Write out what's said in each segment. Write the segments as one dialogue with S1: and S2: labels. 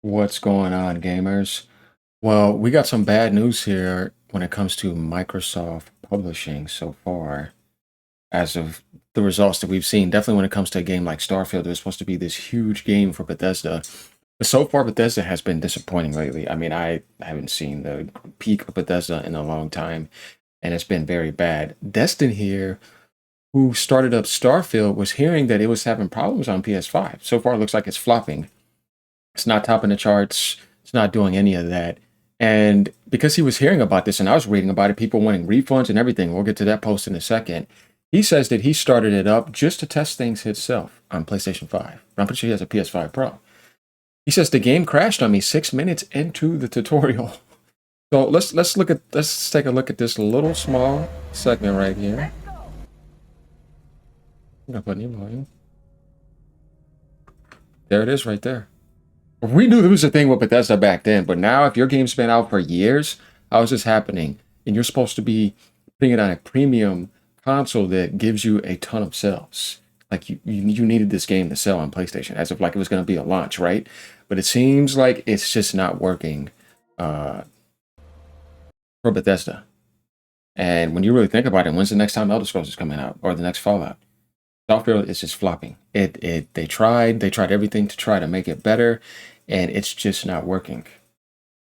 S1: What's going on, gamers? Well, we got some bad news here when it comes to Microsoft publishing so far, as of the results that we've seen. Definitely when it comes to a game like Starfield, it was supposed to be this huge game for Bethesda. But so far, Bethesda has been disappointing lately. I mean, I haven't seen the peak of Bethesda in a long time, and it's been very bad. Destin here, who started up Starfield, was hearing that it was having problems on PS5. So far, it looks like it's flopping. It's not topping the charts. It's not doing any of that. And because he was hearing about this and I was reading about it, people wanting refunds and everything, we'll get to that post in a second. He says that he started it up just to test things himself on PlayStation 5. I'm pretty sure he has a PS5 Pro. He says the game crashed on me 6 minutes into the tutorial. So let's take a look at this little small segment right here. I'm gonna put new volume. There it is right there. We knew there was a thing with Bethesda back then, but now if your game's been out for years, how is this happening? And you're supposed to be putting it on a premium console that gives you a ton of sales. Like you needed this game to sell on PlayStation, as if like it was going to be a launch, right? But it seems like it's just not working uh, for Bethesda. And when you really think about it, when's the next time Elder Scrolls is coming out, or the next Fallout? Starfield is just flopping. They tried everything to try to make it better, and it's just not working.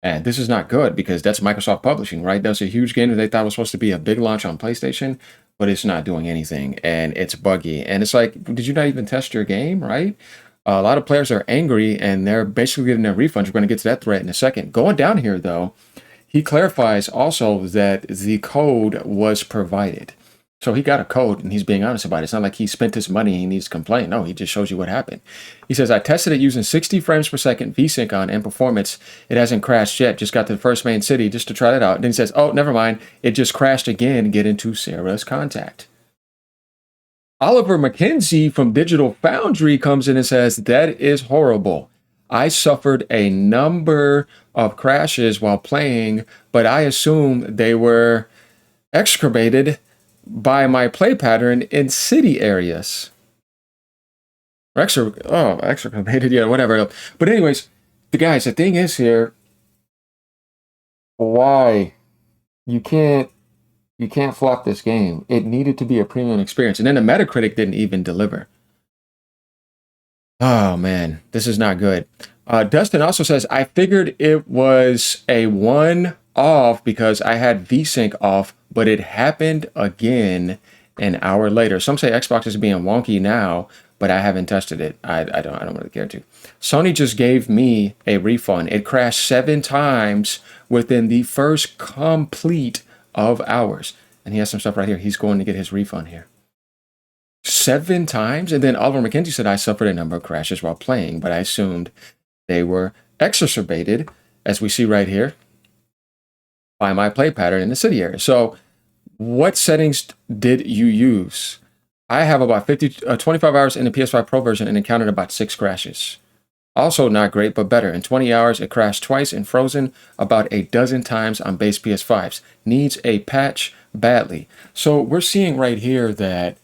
S1: And this is not good because that's Microsoft publishing, right? That was a huge game that they thought was supposed to be a big launch on PlayStation, but it's not doing anything, and it's buggy. And it's like, did you not even test your game, right? A lot of players are angry, and they're basically getting their refunds. We're going to get to that threat in a second. Going down here, though, he clarifies also that the code was provided. So he got a code and he's being honest about it. It's not like he spent his money and he needs to complain. No, he just shows you what happened. He says, I tested it using 60 frames per second VSync on and performance. It hasn't crashed yet. Just got to the first main city just to try it out. And then he says, oh, never mind. It just crashed again. Get into Sarah's contact. Oliver McKenzie from Digital Foundry comes in and says, that is horrible. I suffered a number of crashes while playing, but I assume they were excavated by my play pattern in city areas. Excavated, yeah, whatever. But anyways, the thing is here, why you can't flop this game. It needed to be a premium experience. And then the Metacritic didn't even deliver. Oh man, this is not good. Dustin also says, I figured it was a one-off because I had VSync off, but it happened again an hour later. Some say Xbox is being wonky now, but I haven't tested it. I don't really care to. Sony just gave me a refund. It crashed 7 times within the first complete of hours. And he has some stuff right here. He's going to get his refund here. 7 times? And then Oliver McKenzie said, I suffered a number of crashes while playing, but I assumed they were exacerbated, as we see right here, by my play pattern in the city area. So what settings did you use? I have about 25 hours in the PS5 Pro version and encountered about 6 crashes. Also not great, but better. In 20 hours, it crashed twice and frozen about a dozen times on base PS5s. Needs a patch badly. So we're seeing right here that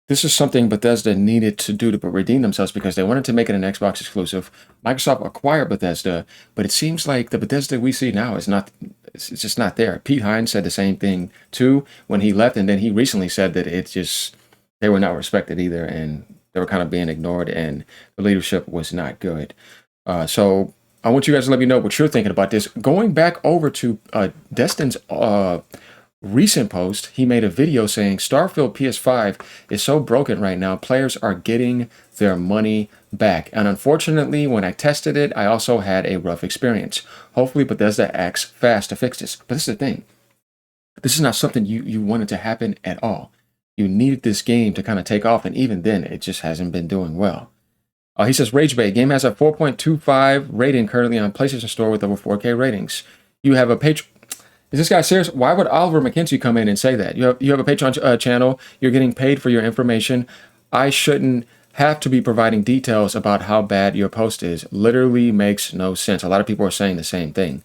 S1: this is something Bethesda needed to do to redeem themselves because they wanted to make it an Xbox exclusive. Microsoft acquired Bethesda, but it seems like the Bethesda we see now is not, it's just not there. Pete Hines said the same thing too when he left, and then he recently said that it's just, they were not respected either, and they were kind of being ignored, and the leadership was not good. So I want you guys to let me know what you're thinking about this. Going back over to Destin's recent post, he made a video saying Starfield PS5 is so broken right now, players are getting their money back. And unfortunately, when I tested it, I also had a rough experience. Hopefully Bethesda acts fast to fix this. But this is the thing. This is not something you wanted to happen at all. You needed this game to kind of take off, and even then, it just hasn't been doing well. He says, Rage Bay, game has a 4.25 rating currently on PlayStation Store with over 4K ratings. You have a page. Is this guy serious? Why would Oliver McKenzie come in and say that? You have a Patreon channel. You're getting paid for your information. I shouldn't have to be providing details about how bad your post is. Literally makes no sense. A lot of people are saying the same thing.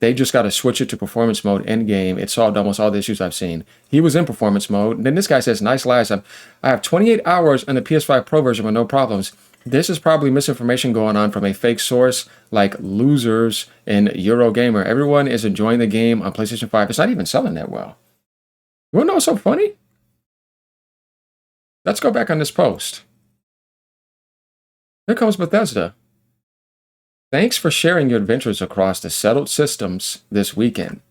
S1: They just got to switch it to performance mode in game. It solved almost all the issues I've seen. He was in performance mode. And then this guy says, nice lies. I have 28 hours on the PS5 Pro version with no problems. this is probably misinformation going on from a fake source like losers in Eurogamer. Everyone is enjoying the game on PlayStation 5. It's not even selling that well. You wanna know what's so funny? Let's go back on this post. Here comes Bethesda. Thanks for sharing your adventures across the settled systems this weekend.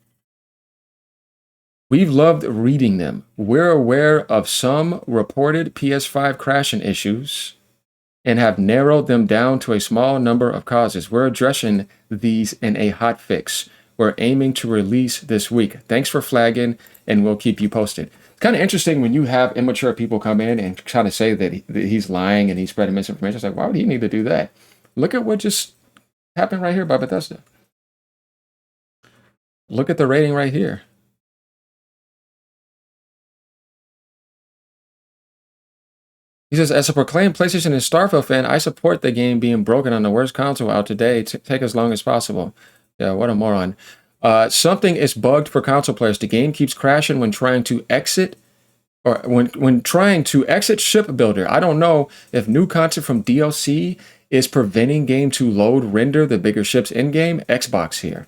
S1: We've loved reading them. We're aware of some reported PS5 crashing issues and have narrowed them down to a small number of causes. We're addressing these in a hot fix. We're aiming to release this week. Thanks for flagging, and we'll keep you posted. It's kind of interesting when you have immature people come in and try to say that he's lying and he's spreading misinformation. It's like, why would he need to do that? Look at what just happened right here by Bethesda. Look at the rating right here. He says, as a proclaimed PlayStation and Starfield fan, I support the game being broken on the worst console out today. Take as long as possible. Yeah, what a moron. Something is bugged for console players. The game keeps crashing when trying to exit, or when trying to exit Ship Builder. I don't know if new content from DLC is preventing game to load render the bigger ships in game. Xbox here.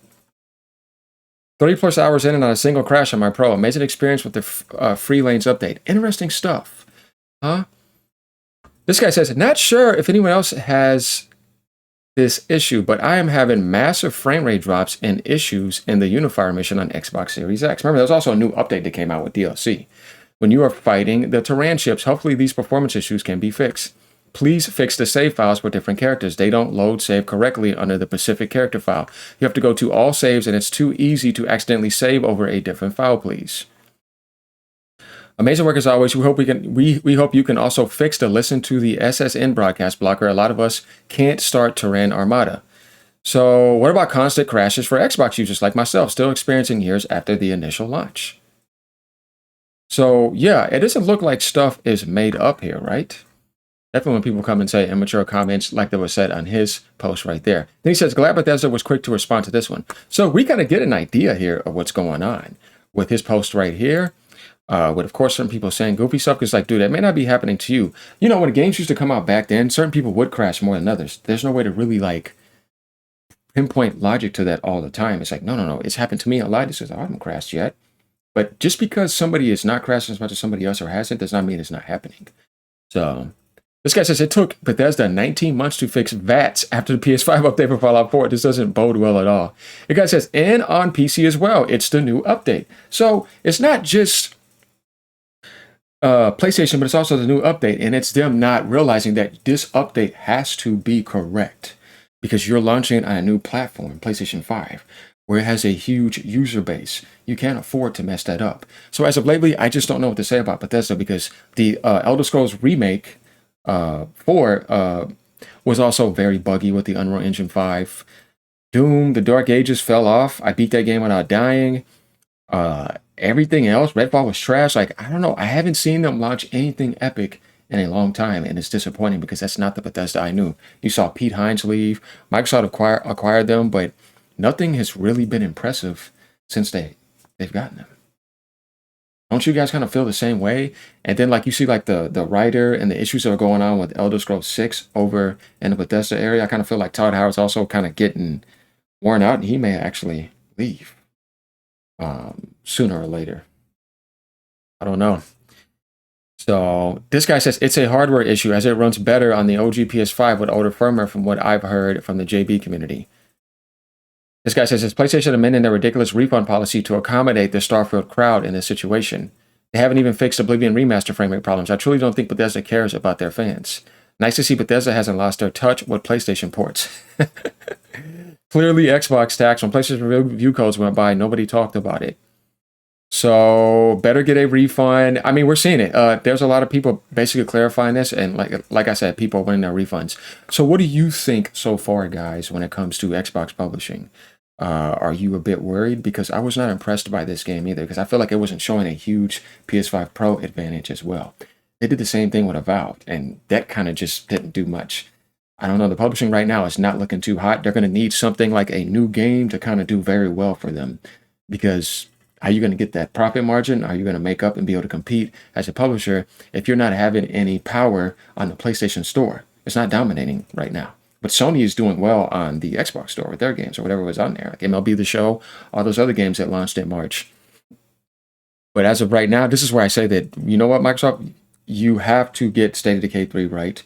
S1: 30+ hours in and not a single crash on my Pro. Amazing experience with the free lanes update. Interesting stuff. Huh? This guy says, not sure if anyone else has this issue, but I am having massive frame rate drops and issues in the Unifier mission on Xbox Series X. Remember, there was also a new update that came out with DLC. When you are fighting the Terran ships, hopefully these performance issues can be fixed. Please fix the save files for different characters. They don't load save correctly under the specific character file. You have to go to all saves, and it's too easy to accidentally save over a different file, please. Amazing work as always. We hope you can also fix the listen to the SSN broadcast blocker. A lot of us can't start Terran Armada. So what about constant crashes for Xbox users like myself, still experiencing years after the initial launch? So yeah, it doesn't look like stuff is made up here, right? Definitely when people come and say immature comments like that was said on his post right there. Then he says, glad Bethesda was quick to respond to this one. So we kind of get an idea here of what's going on with his post right here. With, of course, certain people saying goofy stuff, because, like, dude, that may not be happening to you. You know, when games used to come out back then, certain people would crash more than others. There's no way to really, like, pinpoint logic to that all the time. It's like, no, it's happened to me a lot. It says, I haven't crashed yet. But just because somebody is not crashing as much as somebody else or hasn't, does not mean it's not happening. So, this guy says, it took Bethesda 19 months to fix VATS after the PS5 update for Fallout 4. This doesn't bode well at all. The guy says, and on PC as well. It's the new update. So, it's not just PlayStation, but it's also the new update, and it's them not realizing that this update has to be correct because you're launching on a new platform, PlayStation 5, where it has a huge user base. You can't afford to mess that up. So as of lately, I just don't know what to say about Bethesda because the Elder Scrolls Remake 4 was also very buggy with the Unreal Engine 5. Doom, the Dark Ages fell off. I beat that game without dying. Everything else, Redfall was trash. Like, I don't know. I haven't seen them launch anything epic in a long time, and it's disappointing because that's not the Bethesda I knew. You saw Pete Hines leave. Microsoft acquired them, but nothing has really been impressive since they've gotten them. Don't you guys kind of feel the same way? And then, like, you see, like, the writer and the issues that are going on with Elder Scrolls 6 over in the Bethesda area. I kind of feel like Todd Howard's also kind of getting worn out, and he may actually leave. Sooner or later. I don't know. So this guy says it's a hardware issue as it runs better on the OG PS5 with older firmware from what I've heard from the JB community. This guy says it's PlayStation amending their ridiculous refund policy to accommodate the Starfield crowd in this situation. They haven't even fixed Oblivion remaster frame rate problems. I truly don't think Bethesda cares about their fans. Nice to see Bethesda hasn't lost their touch with PlayStation ports. Clearly, Xbox tax when PlayStation review codes went by, nobody talked about it. So, better get a refund. I mean, we're seeing it. There's a lot of people basically clarifying this, and like I said, people are winning their refunds. So, what do you think so far, guys, when it comes to Xbox publishing? Are you a bit worried? Because I was not impressed by this game either, because I feel like it wasn't showing a huge PS5 Pro advantage as well. They did the same thing with Avowed, and that kind of just didn't do much. I don't know, the publishing right now is not looking too hot. They're going to need something like a new game to kind of do very well for them. Because how are you going to get that profit margin? Are you going to make up and be able to compete as a publisher if you're not having any power on the PlayStation Store? It's not dominating right now. But Sony is doing well on the Xbox store with their games or whatever was on there, like MLB The Show, all those other games that launched in March. But as of right now, this is where I say that, you know what, Microsoft, you have to get State of Decay 3 right.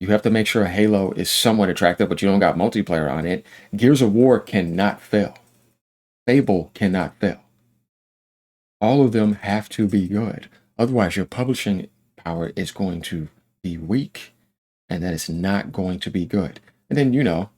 S1: You have to make sure Halo is somewhat attractive, but you don't got multiplayer on it. Gears of War cannot fail. Fable cannot fail. All of them have to be good. Otherwise, your publishing power is going to be weak, and that is not going to be good. And then, you know,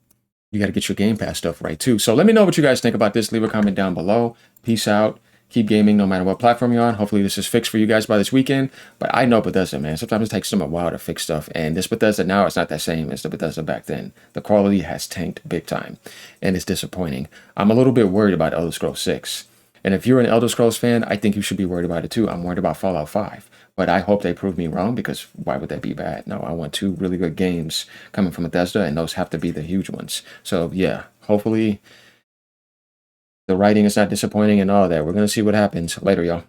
S1: you got to get your Game Pass stuff right too. So let me know what you guys think about this. Leave a comment down below. Peace out. Keep gaming no matter what platform you're on. Hopefully this is fixed for you guys by this weekend. But I know Bethesda, man. Sometimes it takes them a while to fix stuff. And this Bethesda now is not the same as the Bethesda back then. The quality has tanked big time. And it's disappointing. I'm a little bit worried about Elder Scrolls 6. And if you're an Elder Scrolls fan, I think you should be worried about it too. I'm worried about Fallout 5. But I hope they prove me wrong, because why would that be bad? No, I want 2 really good games coming from Bethesda, and those have to be the huge ones. So yeah, hopefully the writing is not disappointing and all that. We're going to see what happens. Later, y'all.